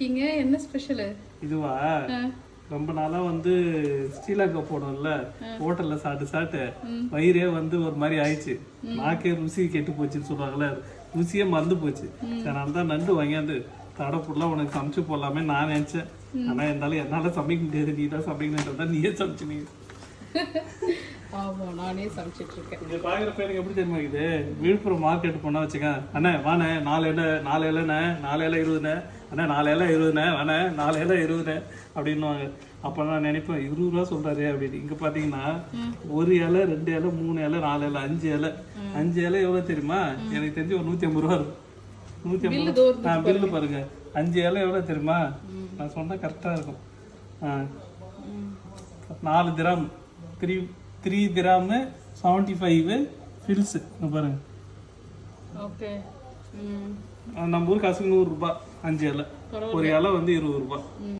பண்ணிருக்கீங்க. என்ன ஸ்பெஷல்? இதுவா ரொம்ப நாளா வந்து ஸ்ரீலங்கா போனோம்ல, ஹோட்டல்ல சாப்பிட்டு வயிறே வந்து ஒரு மாதிரி ஆயிடுச்சு. நாக்கே ருசி கெட்டு போச்சுன்னு சொல்றாங்கல்ல, ருசியே மறந்து போச்சு. அதனால தான் நண்டு வாங்கியாந்து தடை ஃபுல்லாக உனக்கு சமைச்சு போடலாமே நான் நினைச்சேன். ஆனா இருந்தாலும் என்னால சமைக்க முடியாது, நீ தான் சமைக்கணுன்றதா நீயே சமைச்சுனீங்க. ஆமா, நானே சமைச்சிட்டு இருக்கேன். இங்க பாக்குற பேருக்கு எப்படி தெரியுமா இருக்குது? விழுப்புரம் மார்க்கெட் போனா வச்சுக்க, அண்ணே வாண்ணே 4 இலை 4 இலை 20ண்ணே, அண்ணே 4 இலை 20ண்ணே, வாண்ணே 4 இலை 20ண்ணே அப்படின்னுவாங்க. அப்ப நான் நினைப்பேன் 20 ரூபா சொல்றாரு அப்படின்னு. இங்க பாத்தீங்கன்னா 1 இலை 2 இலை 3 இலை 4 இலை 5 இலை 5 இலை எவ்வளவு தெரியுமா? எனக்கு தெரிஞ்சு ஒரு 150 ரூபா இருக்கும். 150 ரூபா பில்லு பாருங்க. 5 இலை எவ்வளவு தெரியுமா? நான் சொன்னா கரெக்டா இருக்கும். 4 திராம் 3 கிராம் 75 ஃபில்ஸ் பாருங்க. ஓகே. நம்ம ஊர் காசுக்கு 100 ரூபாய் 5 இலை. ஒரு இலை வந்து 20 ரூபாய்.